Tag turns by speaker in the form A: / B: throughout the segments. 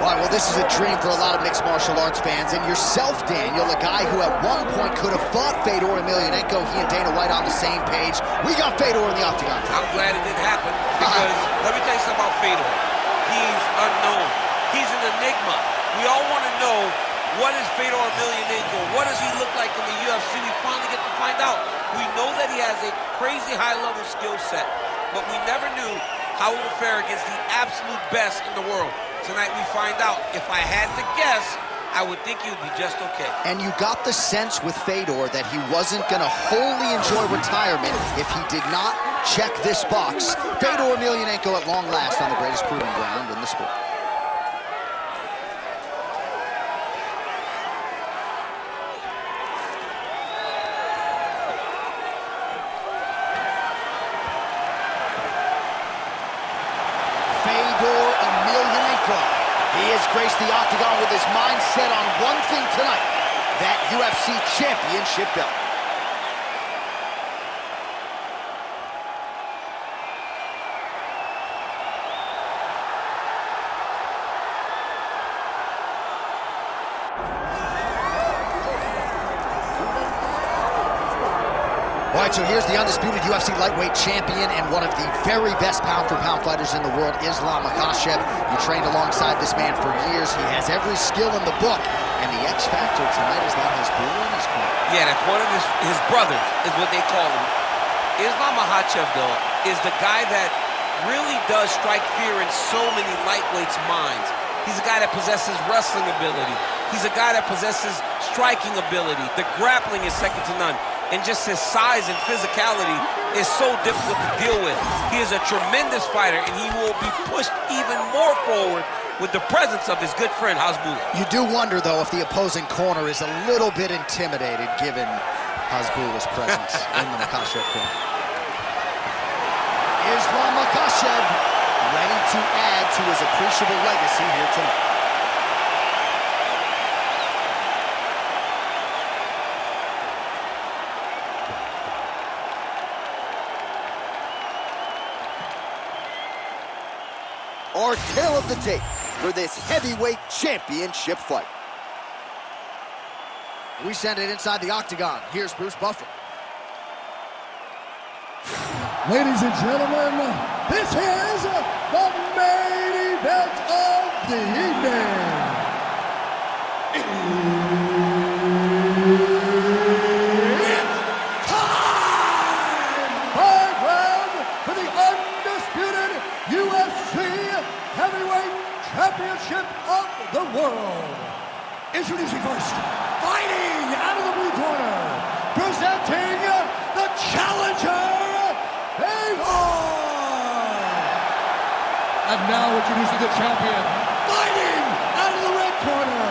A: All right, well, this is a dream for a lot of mixed martial arts fans, and yourself, Daniel, a guy who at one point could have fought Fedor Emelianenko. He and Dana White on the same page. We got Fedor in the octagon.
B: I'm glad it didn't happen, because let me tell you something about Fedor. He's unknown. He's an enigma. We all want to know, what is Fedor Emelianenko? What does he look like in the UFC? We finally get to find out. We know that he has a crazy high-level skill set, but we never knew how he would fare against the absolute best in the world. Tonight we find out. If I had to guess, I would think he would be just okay.
A: And you got the sense with Fedor that he wasn't going to wholly enjoy retirement if he did not check this box. Fedor Emelianenko at long last on the greatest proving ground in the sport. Fedor Emelianenko. He has graced the octagon with his mind set on one thing tonight, that UFC championship belt. All right, so here's the undisputed UFC lightweight champion and one of the very best pound-for-pound fighters in the world, Islam Makhachev. You trained alongside this man for years. He has every skill in the book, and the X factor tonight is that his brother in his corner.
B: Yeah, that's one of his brothers, is what they call him. Islam Makhachev, though, is the guy that really does strike fear in so many lightweights' minds. He's a guy that possesses wrestling ability. He's a guy that possesses striking ability. The grappling is second to none. And just his size and physicality is so difficult to deal with. He is a tremendous fighter, and he will be pushed even more forward with the presence of his good friend, Hasbulla.
A: You do wonder, though, if the opposing corner is a little bit intimidated given Hasbulla's presence in the Makhachev corner. Islam Makhachev ready to add to his appreciable legacy here tonight. Our tale of the tape for this heavyweight championship fight. We send it inside the octagon. Here's Bruce Buffer.
C: Ladies and gentlemen, this is the main event of the evening. It's time! Five rounds for the undisputed UFC Heavyweight Championship of the world. Introducing first, fighting out of the blue corner, presenting the challenger, Fedor! And now introducing the champion, fighting out of the red corner,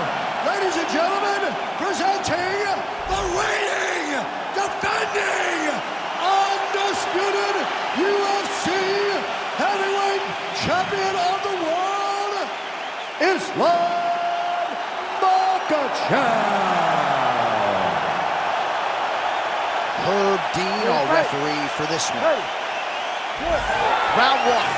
C: ladies and gentlemen, presenting the reigning, defending, undisputed UFC Heavyweight Champion of the world, Islam Makhachev.
A: Herb Dean, our referee for this one. Round one.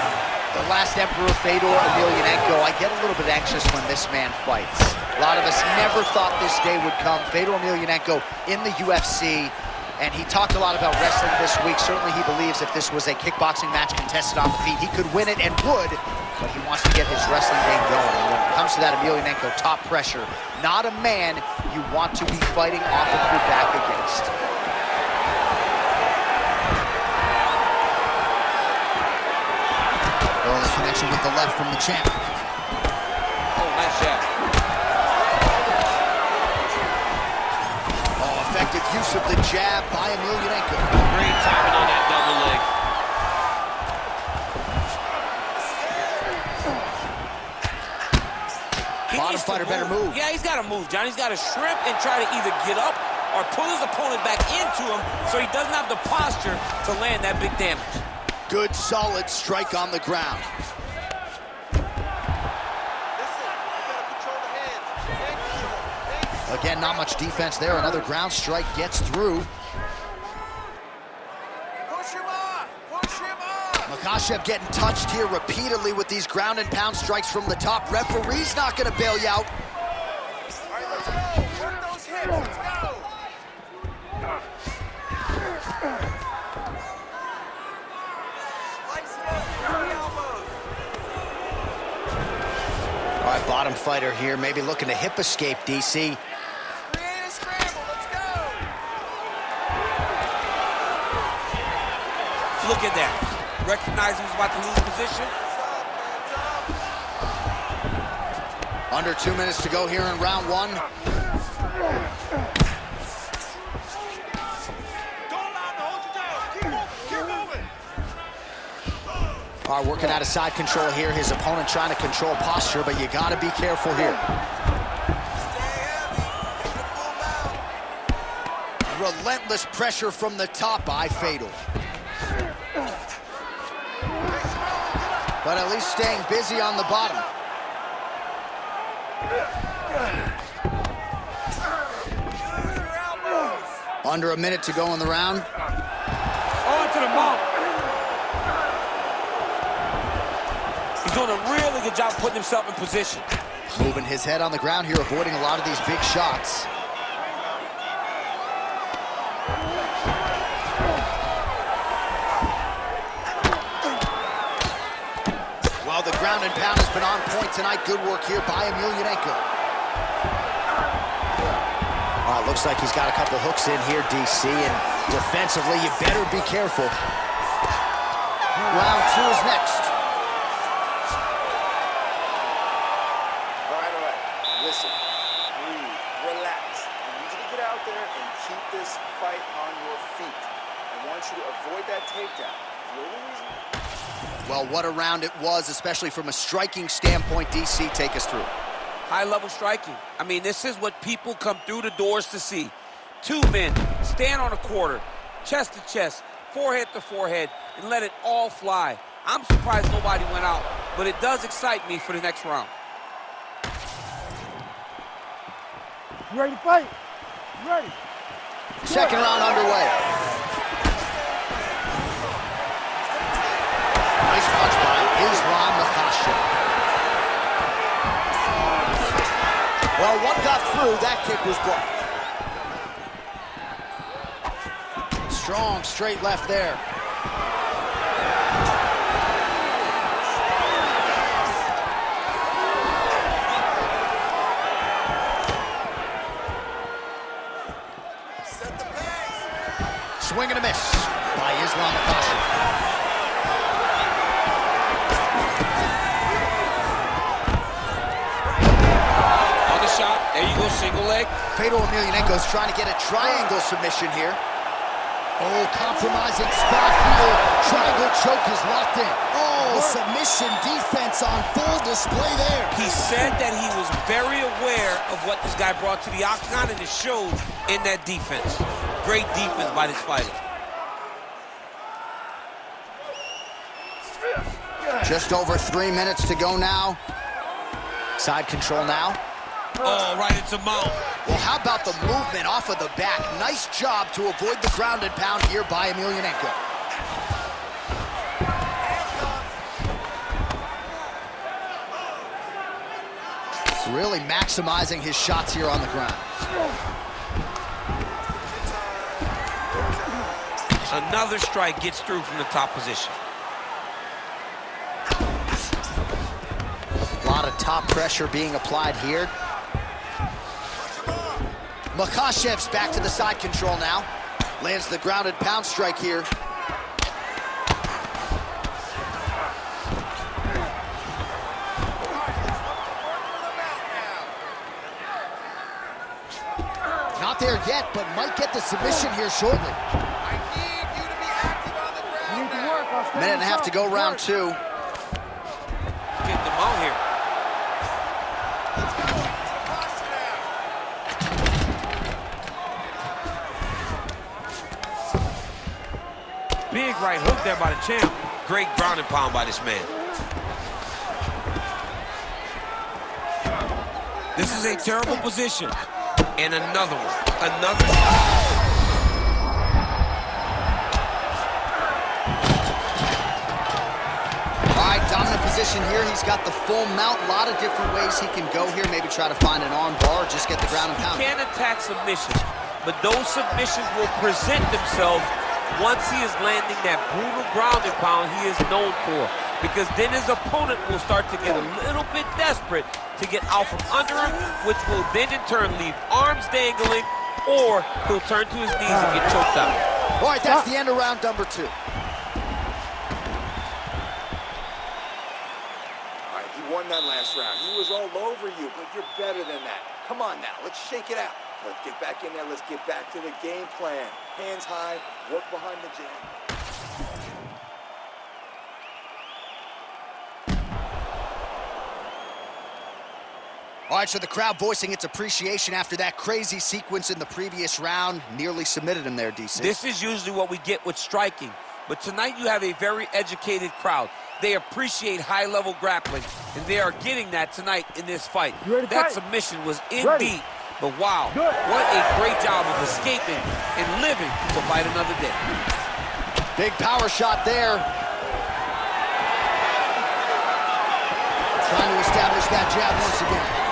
A: The last emperor, Fedor Emelianenko. I get a little bit anxious when this man fights. A lot of us never thought this day would come. Fedor Emelianenko in the UFC, and he talked a lot about wrestling this week. Certainly he believes if this was a kickboxing match contested on the feet, he could win it and would, but he wants to get his wrestling game going. And when it comes to that Emelianenko top pressure, not a man you want to be fighting off of your back against. Early connection with the left from the champ.
B: Oh, nice shot.
A: Oh, effective use of the jab by Emelianenko.
B: Great timing on that double leg.
A: Bottom fighter better move.
B: Yeah, he's got to move, John. He's got to shrimp and try to either get up or pull his opponent back into him so he doesn't have the posture to land that big damage.
A: Good, solid strike on the ground. Again, not much defense there. Another ground strike gets through.
B: Push him off! Push him off!
A: Makhachev getting touched here repeatedly with these ground and pound strikes from the top. Referee's not going to bail you out.
D: All right, let's go. Work those hips. Let's go. Slice it up through the elbows.
A: All right, bottom fighter here, maybe looking to hip escape, DC.
D: Create a scramble. Let's go.
B: Look at that. Recognize he was about to lose position.
A: Under 2 minutes to go here in round one.
D: Don't allow him to hold you down. Keep moving.
A: All right, working out of side control here. His opponent trying to control posture, but you got to be careful here.
D: Stay heavy. Take the full mount.
A: Relentless pressure from the top by Fedor. But at least staying busy on the bottom.
D: Use your elbows.
A: Under a minute to go in the round.
B: On to the mount. He's doing a really good job putting himself in position.
A: Moving his head on the ground here, avoiding a lot of these big shots. Well, the ground and pound has been on point tonight. Good work here by Emelianenko. Oh, looks like he's got a couple hooks in here, DC, and defensively, you better be careful. Round two is next.
D: All right. Listen, breathe, relax. I need you to get out there and keep this fight on your feet. I want you to avoid that takedown. The only reason...
A: Well, what a round it was, especially from a striking standpoint. DC, take us through.
B: High-level striking. I mean, this is what people come through the doors to see. Two men stand on a quarter, chest to chest, forehead to forehead, and let it all fly. I'm surprised nobody went out, but it does excite me for the next round.
E: You ready to fight? You ready?
A: Second round underway. Nice punch by Makhachev. Well, one got through. That kick was blocked. Strong straight left there.
D: Set the pace.
A: Swing and a miss by Makhachev.
B: Shot. There you go, single leg.
A: Fedor Emelianenko is trying to get a triangle submission here. Oh, compromising spot here. Triangle choke is locked in. Oh, submission defense on full display there.
B: He said that he was very aware of what this guy brought to the octagon, and it showed in that defense. Great defense by this fighter.
A: Just over 3 minutes to go now. Side control now.
B: Oh, right into mount.
A: Well, how about the movement off of the back? Nice job to avoid the ground and pound here by Emelianenko. Really maximizing his shots here on the ground.
B: Another strike gets through from the top position.
A: A lot of top pressure being applied here. Makhachev's back to the side control now. Lands the ground and pound strike here. Not there yet, but might get the submission here shortly.
D: I need you to be active on the ground.
E: You need to work. I'll stay
A: Minute and a half to go, round two.
B: Get the mount here. Big right hook there by the champ. Great ground and pound by this man. This is a terrible position. And another one. Another.
A: he's got the full mount. A lot of different ways he can go here. Maybe try to find an arm bar or just get the ground and pound.
B: He can attack submissions, but those submissions will present themselves once he is landing that brutal ground and pound he is known for. Because then his opponent will start to get a little bit desperate to get out from under him, which will then in turn leave arms dangling, or he'll turn to his knees and get choked out.
A: All right, that's the end of round number 2.
D: All right, he won that last round. He was all over you, but you're better than that. Come on now, let's shake it out. Let's get back in there. Let's get back to the game plan. Hands high, work behind the jab.
A: All right, so the crowd voicing its appreciation after that crazy sequence in the previous round. Nearly submitted him there, DC.
B: This is usually what we get with striking, but tonight you have a very educated crowd. They appreciate high-level grappling, and they are getting that tonight in this fight. That submission was in deep, but wow, what a great job of escaping and living to fight another day.
A: Big power shot there. Trying to establish that jab once again.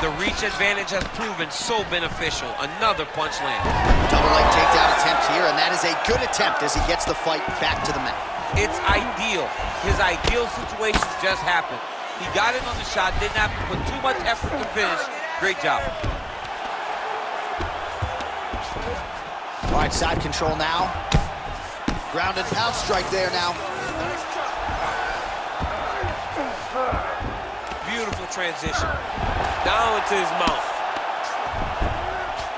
B: The reach advantage has proven so beneficial. Another punch land.
A: Double leg takedown attempt here, and that is a good attempt as he gets the fight back to the mat.
B: It's ideal. His ideal situation just happened. He got in on the shot, didn't have to put too much effort to finish. Great job.
A: All right, side control now. Ground and pound strike there now.
B: Beautiful transition. Down into his mouth.
D: Let's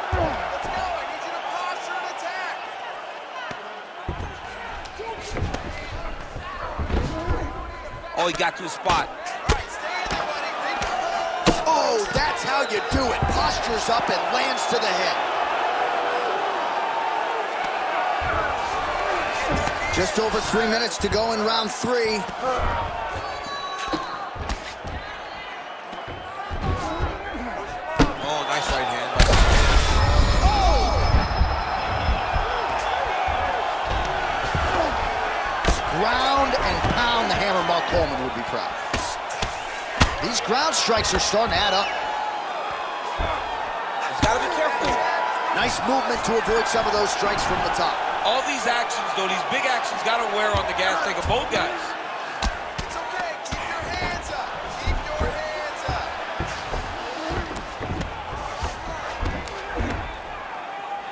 D: go. I need you to posture and attack.
B: Oh, he got to his spot.
D: All right, stay in there, buddy.
A: Oh, that's how you do it. Postures up and lands to the head. Just over 3 minutes to go in round 3.
B: Nice right hand.
A: Ground and pound, the hammer. Mark Coleman would be proud. These ground strikes are starting to add up.
B: He's got to be careful.
A: Nice movement to avoid some of those strikes from the top.
B: All these actions, though, these big actions, got to wear on the gas tank of both guys.
D: It's okay. Keep your hands up. Keep your hands up.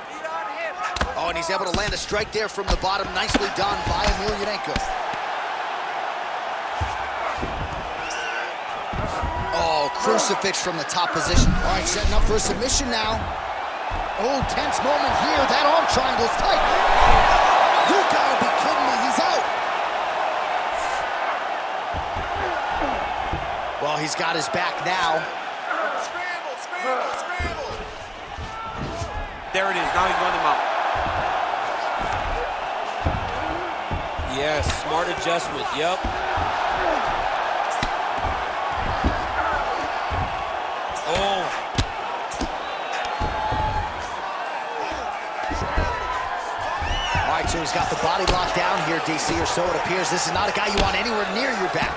D: Feet on hip.
A: Oh, and he's able to land a strike there from the bottom. Nicely done by Emelianenko. Oh, crucifix from the top position. All right, setting up for a submission now. Oh, tense moment here. That arm triangle's tight. You gotta be kidding me. He's out. Well, he's got his back now.
D: Scramble, scramble, scramble.
B: There it is. Now he's running him out. Yes, smart adjustment. Yep. Oh.
A: All right, so he's got the body locked down here, DC, or so it appears. This is not a guy you want anywhere near your back.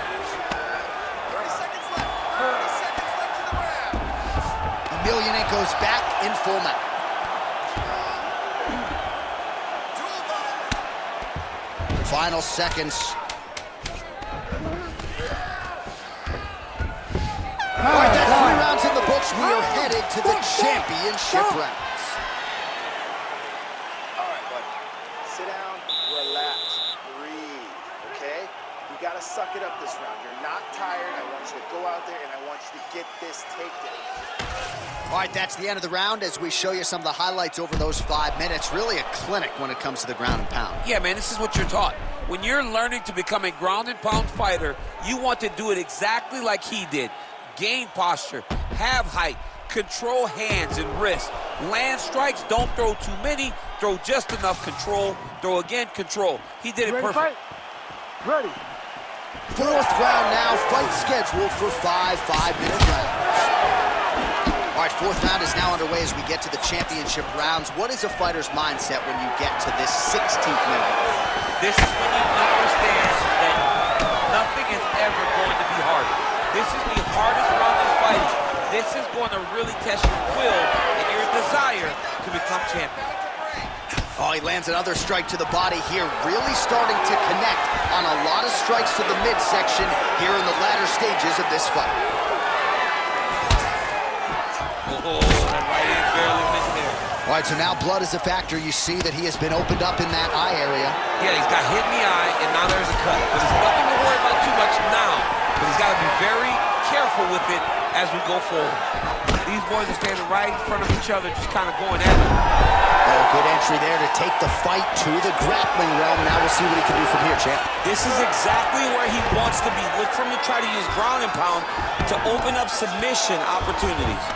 D: 30 seconds left. 30 seconds left in the round.
A: Emelianenko's back in full mount. Final seconds. All right, that's 3 rounds in the books. We are headed to the championship rounds.
D: All right, buddy. Sit down, relax, breathe, okay? You gotta suck it up this round. You're not tired. I want you to go out there and I want you to get this takedown.
A: All right, that's the end of the round as we show you some of the highlights over those 5 minutes. Really a clinic when it comes to the ground and pound.
B: Yeah, man, this is what you're taught. When you're learning to become a ground and pound fighter, you want to do it exactly like he did. Gain posture, have height, control hands and wrists. Land strikes, don't throw too many, throw just enough control, throw again, control. He did it perfect.
E: Ready.
A: 4th round now, fight scheduled for 5 5-minute rounds. All right, fourth round is now underway as we get to the championship rounds. What is a fighter's mindset when you get to this 16th minute?
B: This is when you understand that nothing is ever going to be harder. This is the hardest round in fighting. This is going to really test your will and your desire to become champion.
A: Oh, he lands another strike to the body here, really starting to connect on a lot of strikes to the midsection here in the latter stages of this fight.
B: Oh, that right hand barely missed there.
A: All right, so now blood is a factor. You see that he has been opened up in that eye area.
B: Yeah, he's got hit in the eye, and now there's a cut. But there's nothing to worry about too much now. But he's got to be very careful with it as we go forward. These boys are standing right in front of each other, just kind of going at it.
A: Oh, good entry there to take the fight to the grappling realm. Now we'll see what he can do from here, champ.
B: This is exactly where he wants to be. Look for him to try to use ground and pound to open up submission opportunities.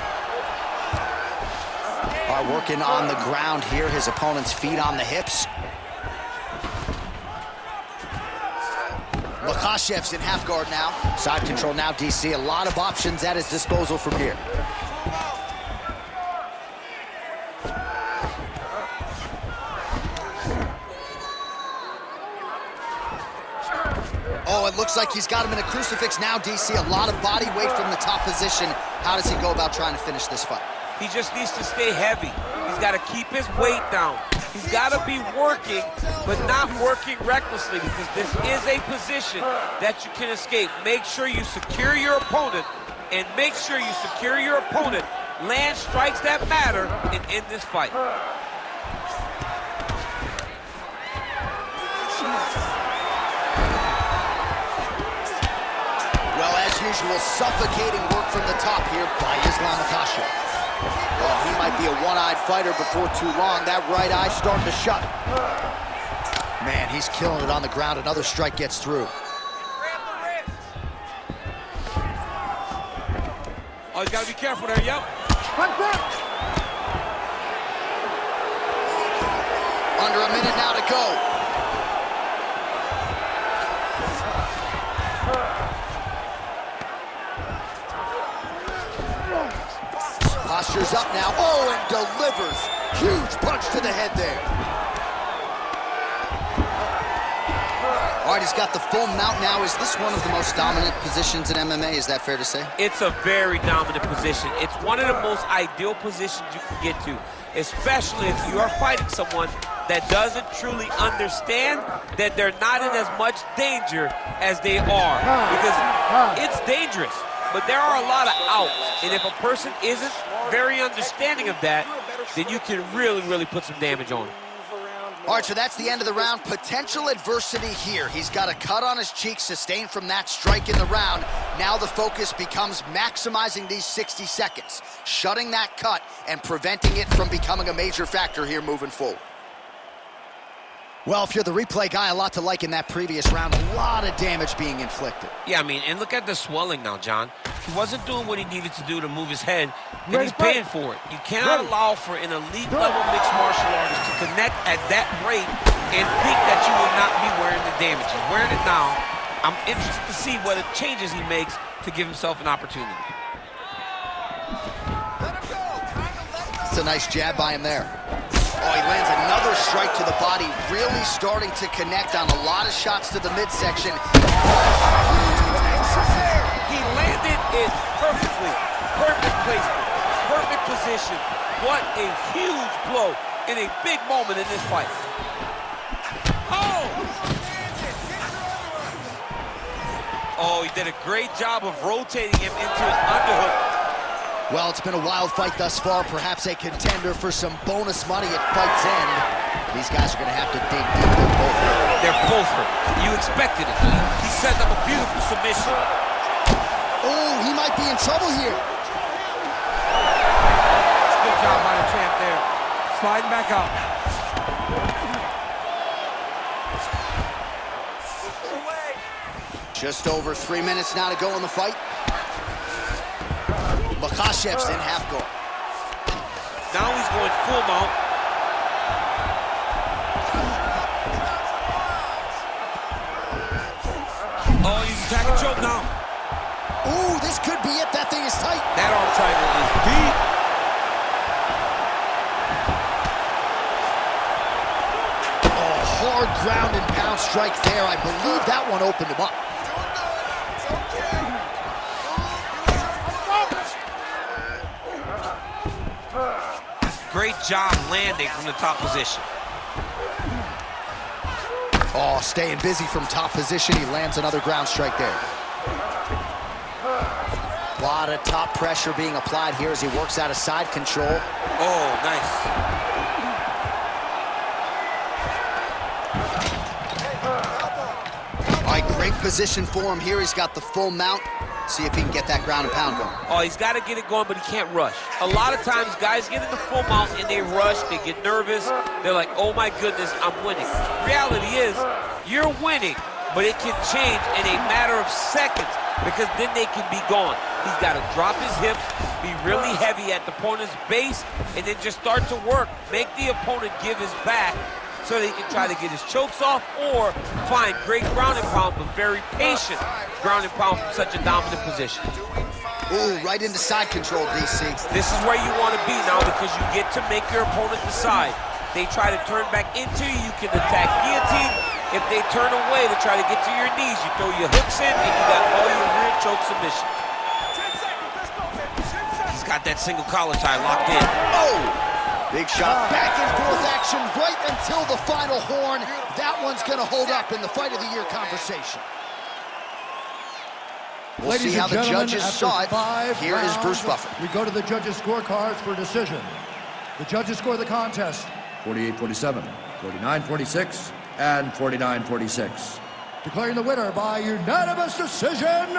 A: Are working on the ground here. His opponent's feet on the hips. Makhachev's in half guard now. Side control now, DC. A lot of options at his disposal from here. Oh, it looks like he's got him in a crucifix now, DC. A lot of body weight from the top position. How does he go about trying to finish this fight?
B: He just needs to stay heavy. He's got to keep his weight down. He's got to be working, but not working recklessly, because this is a position that you can escape. Make sure you secure your opponent, and make sure you secure your opponent. Land strikes that matter and end this fight.
A: Well, as usual, suffocating work from the top here by Makhachev. Oh, he might be a one-eyed fighter before too long. That right eye starting to shut. Man, he's killing it on the ground. Another strike gets through.
B: Oh, he's got to be careful there, yep.
A: Under a minute now to go. Posture's up now. Oh, and delivers. Huge punch to the head there. All right, he's got the full mount now. Is this one of the most dominant positions in MMA? Is that fair to say?
B: It's a very dominant position. It's one of the most ideal positions you can get to, especially if you are fighting someone that doesn't truly understand that they're not in as much danger as they are. Because it's dangerous, but there are a lot of outs. And if a person isn't very understanding of that, then you can really, really put some damage on him.
A: All right, so that's the end of the round. Potential adversity here. He's got a cut on his cheek sustained from that strike in the round. Now the focus becomes maximizing these 60 seconds, shutting that cut and preventing it from becoming a major factor here moving forward. Well, if you're the replay guy, a lot to like in that previous round. A lot of damage being inflicted.
B: Yeah, I mean, and look at the swelling now, John. He wasn't doing what he needed to do to move his head, and he's paying for it. You cannot allow for an elite-level mixed martial artist to connect at that rate and think that you will not be wearing the damage. He's wearing it now. I'm interested to see what changes he makes to give himself an opportunity.
A: It's a nice jab by him there. Oh, he lands another strike to the body, really starting to connect on a lot of shots to the midsection.
B: He landed it perfectly. Perfect placement, perfect position. What a huge blow in a big moment in this fight. Oh! Oh, he did a great job of rotating him into his underhook.
A: Well, it's been a wild fight thus far, perhaps a contender for some bonus money at fight's end. These guys are going to have to dig deep.
B: They're both hurt. You expected it. He set up a beautiful submission.
A: Oh, he might be in trouble here.
E: Good job by the champ there. Sliding back out.
A: Just over 3 minutes now to go in the fight. Makhachev's in half guard.
B: Now he's going full mount. Oh, he's attacking choke now.
A: Ooh, this could be be it. That thing is tight.
B: That arm triangle is deep.
A: Oh, hard ground and pound strike there. I believe that one opened him up.
B: Great job landing from the top position.
A: Oh, staying busy from top position. He lands another ground strike there. A lot of top pressure being applied here as he works out of side control.
B: Oh, nice.
A: All right, great position for him here. He's got the full mount. See if he can get that ground and pound going.
B: Oh, he's got to get it going, but he can't rush. A lot of times, guys get in the full mount and they rush, they get nervous. They're like, oh my goodness, I'm winning. Reality is, you're winning, but it can change in a matter of seconds because then they can be gone. He's got to drop his hips, be really heavy at the opponent's base, and then just start to work. Make the opponent give his back so that he can try to get his chokes off or find great ground and pound, but very patient ground and pound from such a dominant position.
A: Ooh, right into side control, DC.
B: This is where you want to be now because you get to make your opponent decide. They try to turn back into you, you can attack guillotine. If they turn away to try to get to your knees, you throw your hooks in and you got all your rear choke submission. He's got that single collar tie locked in.
A: Oh! Big shot, back and forth action right until the final horn. That one's gonna hold up in the fight of the year conversation. We'll see how the judges saw it. Here is Bruce Buffer.
C: We go to the judges' scorecards for decision. The judges score the contest 48-47, 49-46, and 49-46. Declaring the winner by unanimous decision,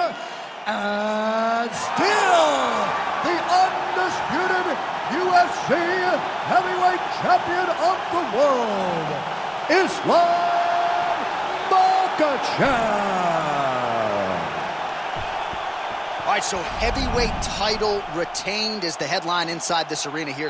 C: and still the undisputed UFC heavyweight champion of the world, Islam Makhachev.
A: All right, so heavyweight title retained is the headline inside this arena here.